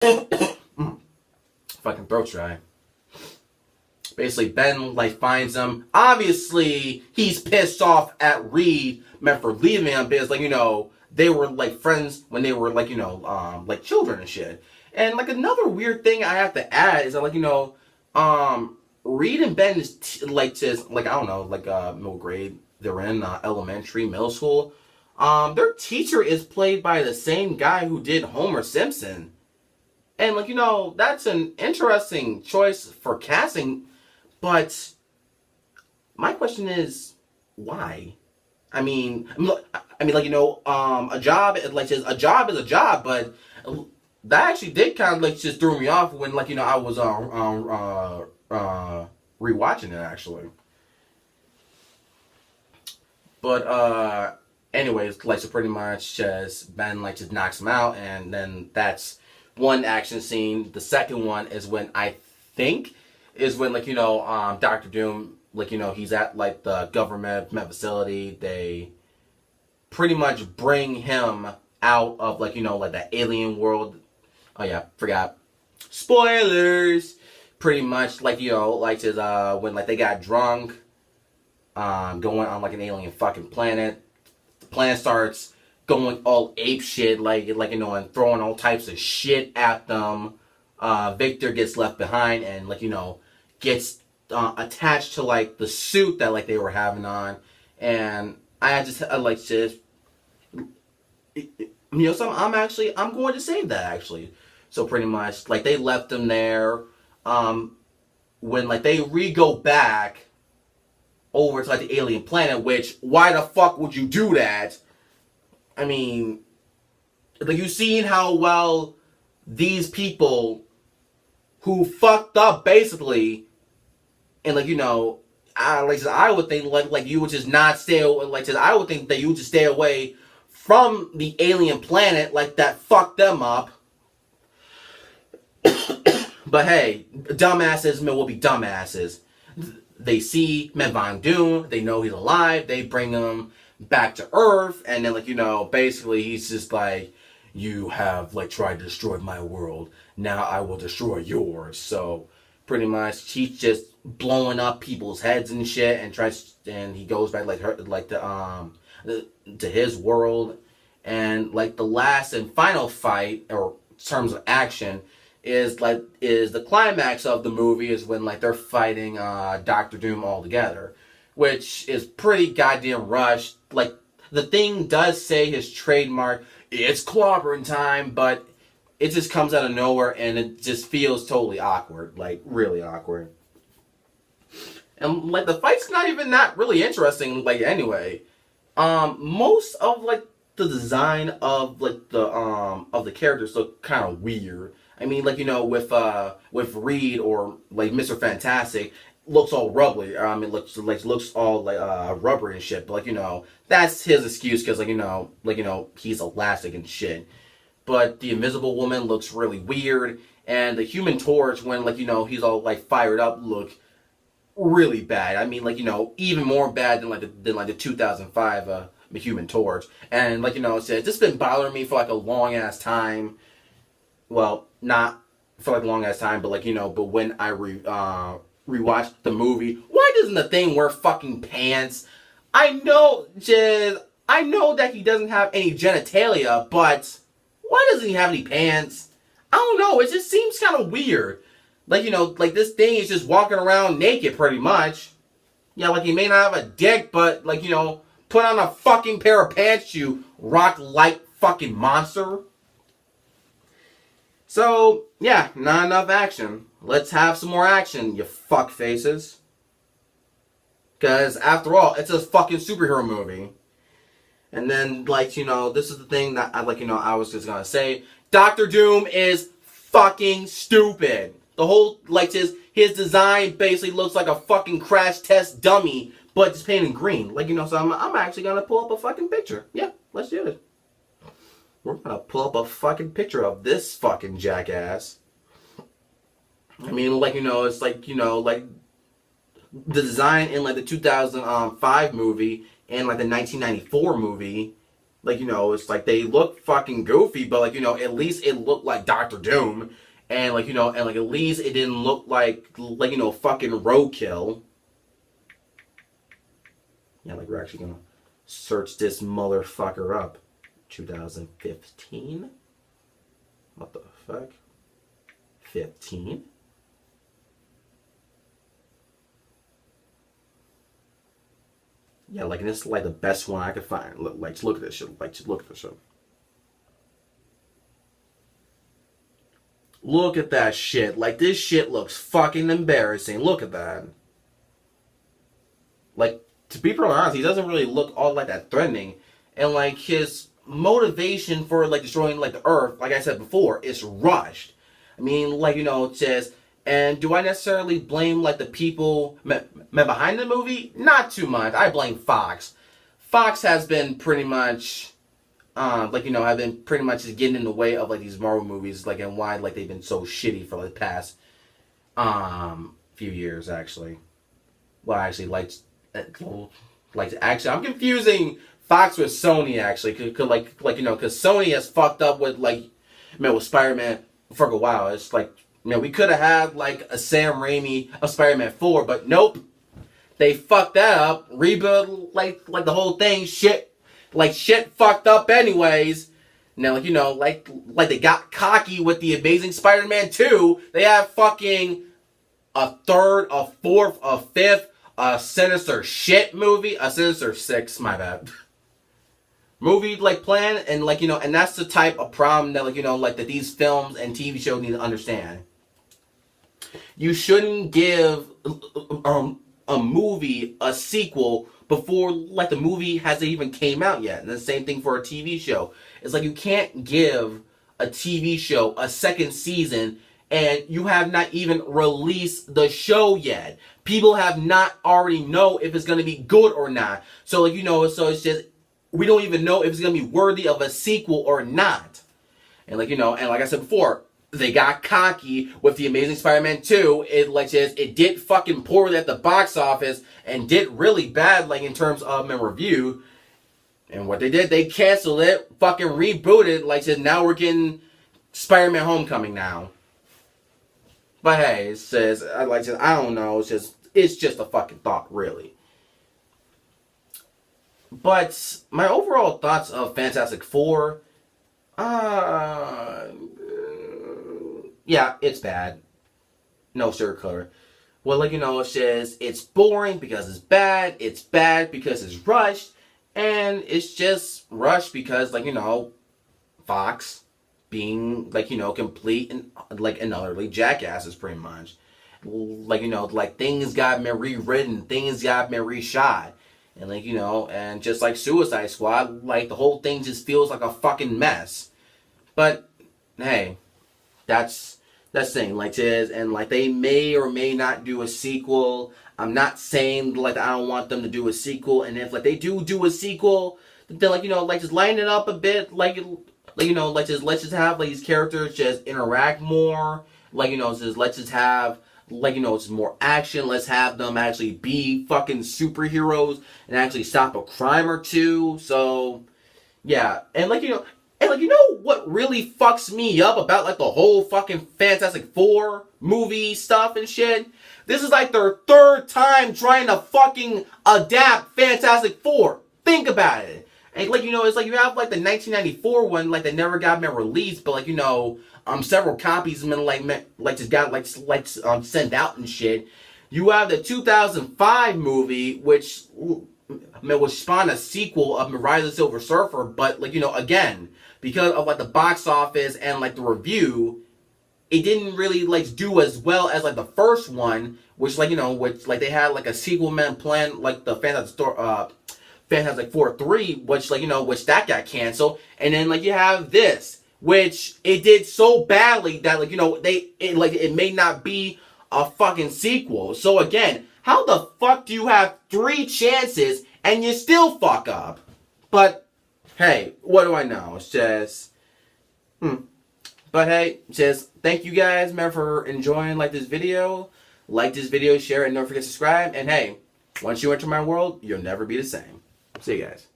Fucking throat dry. Basically, Ben like finds him. Obviously, he's pissed off at Reed, meant for leaving him because they were like friends when they were like children and shit. And like another weird thing I have to add is that Reed and Ben is like just like I don't know like middle grade. They're in elementary, middle school. Their teacher is played by the same guy who did Homer Simpson. And that's an interesting choice for casting, but my question is why? A job a job is a job, but that actually did kind of just threw me off when I was rewatching it actually. But anyways, so pretty much just Ben just knocks him out, and then that's one action scene. The second one is when I think is when Doctor Doom he's at the government facility. They pretty much bring him out of the alien world. Oh yeah, forgot. Spoilers. Pretty much his when they got drunk, going on an alien fucking planet. The planet starts going all ape shit, and throwing all types of shit at them. Victor gets left behind and gets attached to the suit that they were having on, and I just I'm going to save that actually. So pretty much they left him there. When they re-go back over to the alien planet, which why the fuck would you do that? I mean, you seen how well these people who fucked up basically, and I would think you would just not stay I would think that you would just stay away from the alien planet that fucked them up. But hey, dumbasses will be dumbasses. They see Van Doom, they know he's alive, they bring him back to Earth, and then basically he's just you have tried to destroy my world, now I will destroy yours. So pretty much he's just blowing up people's heads and shit, and he goes back to his world. And the last and final fight, or in terms of action, is the climax of the movie is when they're fighting Doctor Doom all together, which is pretty goddamn rushed. The Thing does say his trademark, it's clobbering time, but it just comes out of nowhere and it just feels totally awkward, really awkward. And the fight's not even that really interesting, anyway. Most of the design of the characters look kind of weird. I mean, with Reed or Mr. Fantastic, looks all rubbly. Looks all rubbery and shit. But that's his excuse because he's elastic and shit. But the Invisible Woman looks really weird, and the Human Torch when he's all fired up look really bad. I mean, even more bad than the 2005 the Human Torch. And it's just been bothering me for a long ass time. Well, not for a long ass time, but but when I rewatched the movie, why doesn't the Thing wear fucking pants? I know that he doesn't have any genitalia, but why doesn't he have any pants? I don't know, it just seems kind of weird. This Thing is just walking around naked pretty much. Yeah, he may not have a dick, but put on a fucking pair of pants, you rock light fucking monster. So, yeah, not enough action. Let's have some more action, you fuck faces. Because, after all, it's a fucking superhero movie. And then, this is the thing that I was just gonna say. Doctor Doom is fucking stupid. The whole, his design basically looks like a fucking crash test dummy, but just painted green. So I'm actually gonna pull up a fucking picture. Yeah, let's do it. We're gonna pull up a fucking picture of this fucking jackass. I mean, it's the design in the 2005 movie and the 1994 movie Like, it's like they look fucking goofy, but like, at least it looked like Doctor Doom. And like, and like at least it didn't look like, fucking roadkill. Yeah, like we're actually gonna search this motherfucker up. 2015? What the fuck? 15? Yeah, like this is like the best one I could find. Look at this shit. Just look at this shit. Look at that shit. Like this shit looks fucking embarrassing. Look at that. Like, to be perfectly honest, he doesn't really look all like that threatening. And like his motivation for like destroying like the earth, like I said before, is rushed. I mean, like, it says, and do I necessarily blame like the people behind the movie? Not too much. I blame Fox. Fox has been pretty much have been pretty much just getting in the way of like these Marvel movies, like, and why like they've been so shitty for like the past few years actually. Well, actually, actually, I'm confusing Fox with Sony actually, cause Sony has fucked up with with Spider-Man for a while. It's like, we could have had like a Sam Raimi of Spider-Man 4, but nope, they fucked that up. Reboot like the whole thing, shit fucked up anyways. Now, like they got cocky with the Amazing Spider-Man 2. They have fucking a third, a fourth, a fifth, a Sinister shit movie, a Sinister 6, my bad. Movie planned, and and that's the type of problem that that these films and TV shows need to understand. You shouldn't give a movie a sequel before the movie hasn't even came out yet. And the same thing for a TV show. It's like you can't give a TV show a second season and you have not even released the show yet. People have not already know if it's going to be good or not. So so it's just, we don't even know if it's going to be worthy of a sequel or not. And and like I said before, they got cocky with the Amazing Spider-Man 2. It did fucking poorly at the box office and did really bad in terms of review. And what they did, they canceled it, fucking rebooted. Now we're getting Spider-Man Homecoming now. But hey, I don't know. It's just a fucking thought, really. But my overall thoughts of Fantastic Four, yeah, it's bad. No sugarcoat. Well, it's boring because it's bad because it's rushed, and it's just rushed because, Fox being, complete and, and utterly jackasses, pretty much. Things got been rewritten, things got been reshot. And, and just like Suicide Squad, the whole thing just feels like a fucking mess. But, hey, that's the thing, and they may or may not do a sequel. I'm not saying I don't want them to do a sequel, and if they do a sequel, then just line it up a bit, let's just have these characters just interact more, let's just have it's more action. Let's have them actually be fucking superheroes and actually stop a crime or two. So yeah, and what really fucks me up about the whole fucking Fantastic Four movie stuff and shit? This is their third time trying to fucking adapt Fantastic Four. Think about it. And it's you have the 1994 one that never got released, but several copies have been just got sent out and shit. You have the 2005 movie, which spawned a sequel of Rise of the Silver Surfer, but again, because of the box office and the review, it didn't really do as well as the first one, which which they had a sequel plan, the Fantastic Four 3, which which that got canceled, and then you have this, which it did so badly that it may not be a fucking sequel. So again, how the fuck do you have 3 chances and you still fuck up? But hey, what do I know? It's just But hey, just thank you guys, man, for enjoying this video. Like this video, share it, and don't forget to subscribe. And hey, once you enter my world, you'll never be the same. See you guys.